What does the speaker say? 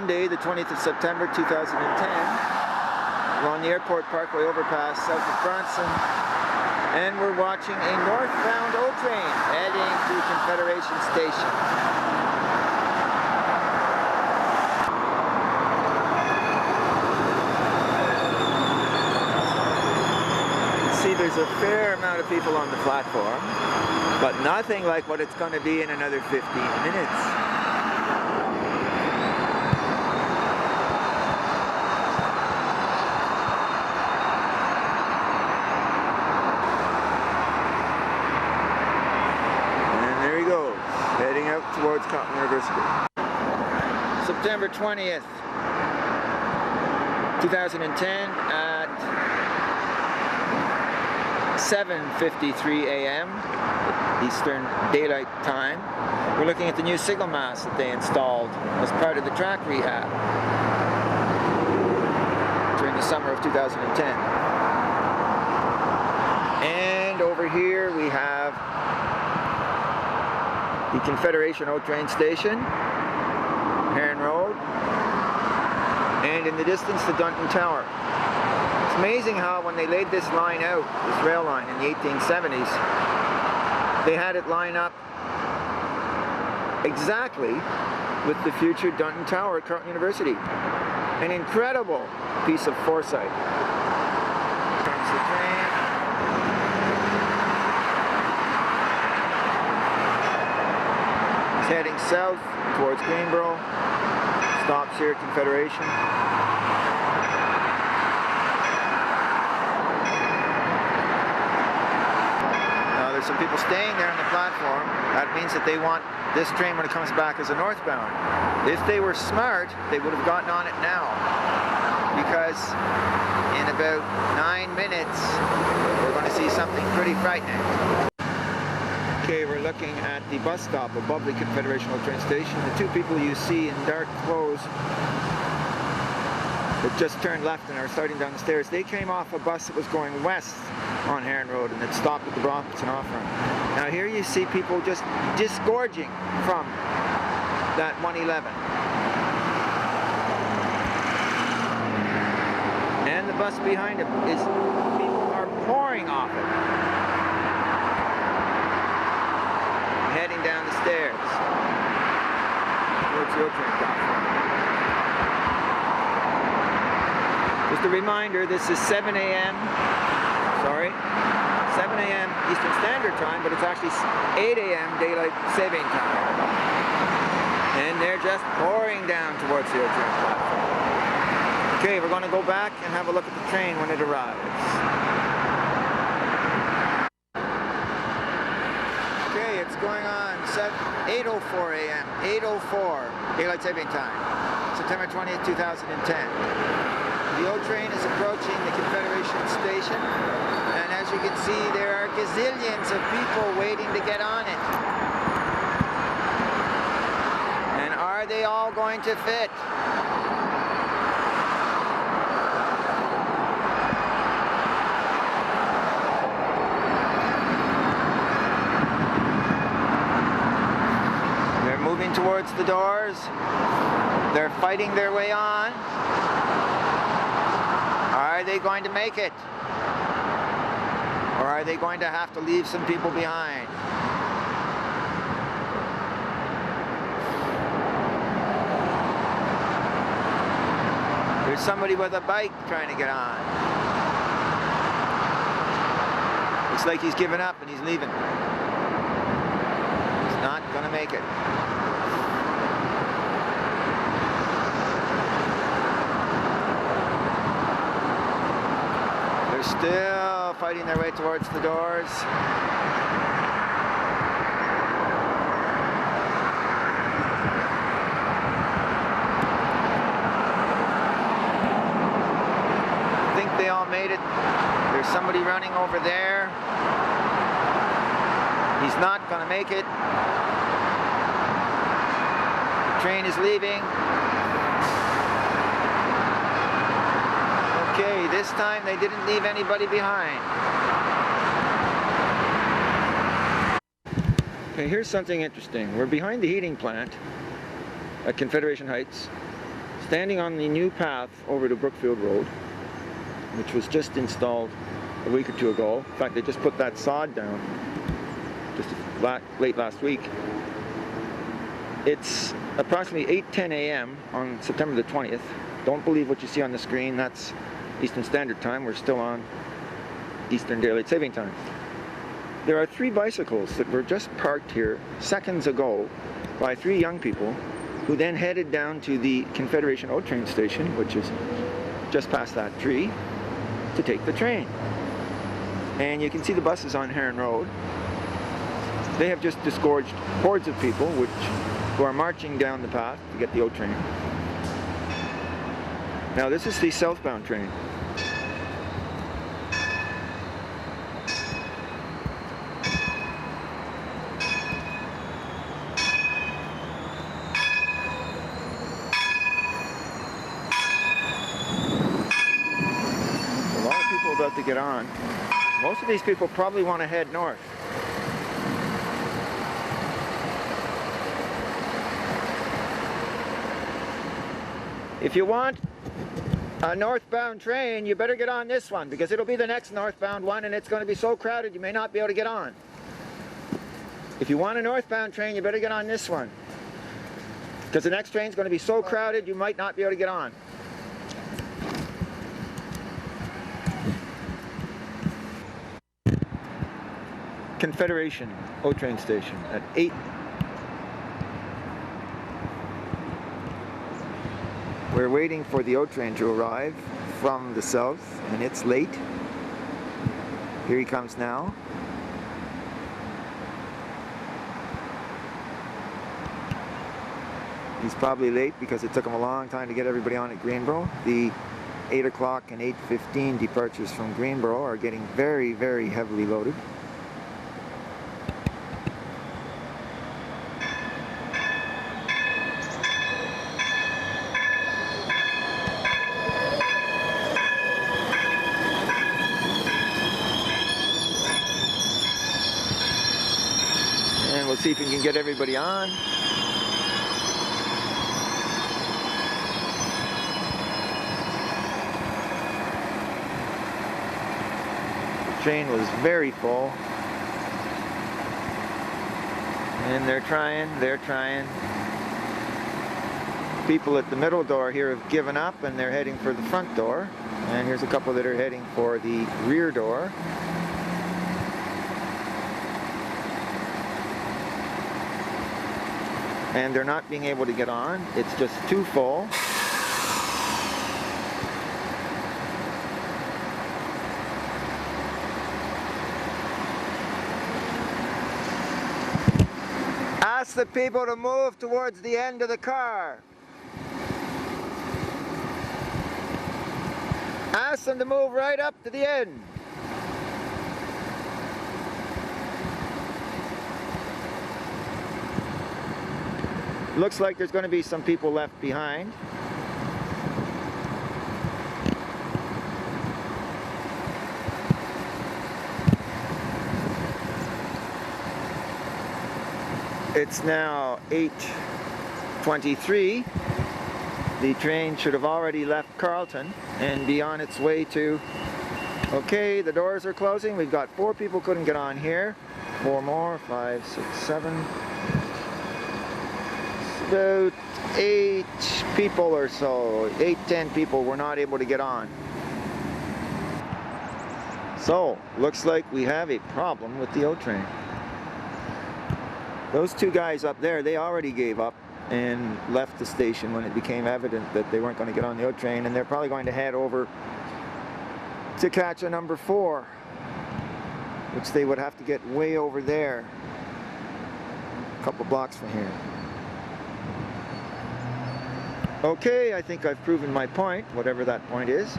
Monday, the 20th of September 2010. We're on the Airport Parkway overpass south of Bronson, and we're watching a northbound O train heading to Confederation Station. See, there's a fair amount of people on the platform, but nothing like what it's going to be in another 15 minutes. Heading out towards Cotton University. September 20th, 2010 at 7:53 a.m. Eastern Daylight Time. We're looking at the new signal mast that they installed as part of the track rehab during the summer of 2010. And over here we have the Confederation O train station, Heron Road, and in the distance the Dunton Tower. It's amazing how when they laid this line out, this rail line in the 1870s, they had it line up exactly with the future Dunton Tower at Carleton University. An incredible piece of foresight. Comes the train. Heading south towards Greenboro, stops here at Confederation. Now there's some people staying there on the platform. That means that they want this train when it comes back as a northbound. If they were smart, they would have gotten on it now, because in about 9 minutes we're going to see something pretty frightening. Okay, we're looking at the bus stop above the Confederation train station. The two people you see in dark clothes that just turned left and are starting down the stairs, they came off a bus that was going west on Heron Road and it stopped at the Brompton off-ramp. Now here you see people just disgorging from that 111. And the bus behind him is, people are pouring off it, heading down the stairs towards the O train platform. Just a reminder, this is 7 a.m. Eastern Standard Time, but it's actually 8 a.m. Daylight Saving Time. And they're just pouring down towards the O train platform. Okay, we're going to go back and have a look at the train when it arrives. It's going on 8:04 a.m. 8:04 Daylight Saving Time, September 20th, 2010. The O train is approaching the Confederation Station, and as you can see, there are gazillions of people waiting to get on it. And are they all going to fit? Moving towards the doors. They're fighting their way on. Are they going to make it? Or are they going to have to leave some people behind? There's somebody with a bike trying to get on. Looks like he's given up and he's leaving. He's not going to make it. Still fighting their way towards the doors. I think they all made it. There's somebody running over there. He's not going to make it. The train is leaving. Okay, this time they didn't leave anybody behind. Okay, here's something interesting. We're behind the heating plant at Confederation Heights, Standing on the new path over to Brookfield Road, which was just installed a week or two ago. In fact, they just put that sod down just late last week. It's approximately 8:10 a.m. on September the 20th. Don't believe what you see on the screen. That's Eastern Standard Time. We're still on Eastern Daylight Saving Time. There are 3 bicycles that were just parked here seconds ago by 3 young people who then headed down to the Confederation O train station, which is just past that tree, to take the train. And you can see the buses on Heron Road. They have just disgorged hordes of people who are marching down the path to get the O train. Now this is the southbound train. A lot of people about to get on. Most of these people probably want to head north. If you want a northbound train, you better get on this one, because it'll be the next northbound one and it's going to be so crowded you may not be able to get on. If you want a northbound train, you better get on this one, because the next train's going to be so crowded you might not be able to get on. Confederation O train station at 8. We're waiting for the O train to arrive from the south, and it's late. Here he comes now. He's probably late because it took him a long time to get everybody on at Greenboro. The 8 o'clock and 8:15 departures from Greenboro are getting very, very heavily loaded. And we'll see if we can get everybody on. The train was very full. And they're trying. People at the middle door here have given up and they're heading for the front door. And here's a couple that are heading for the rear door. And they're not being able to get on. It's just too full. Ask the people to move towards the end of the car. Ask them to move right up to the end. Looks like there's going to be some people left behind. It's now 8:23. The train should have already left Carleton and be on its way to... Okay, the doors are closing. We've got 4 people couldn't get on here. 4 more, 5, 6, 7... About 8 people or so, 8-10 people were not able to get on. So, looks like we have a problem with the O train. Those 2 guys up there, they already gave up and left the station when it became evident that they weren't going to get on the O train, and they're probably going to head over to catch a number 4, which they would have to get way over there, a couple blocks from here. Okay, I think I've proven my point, whatever that point is.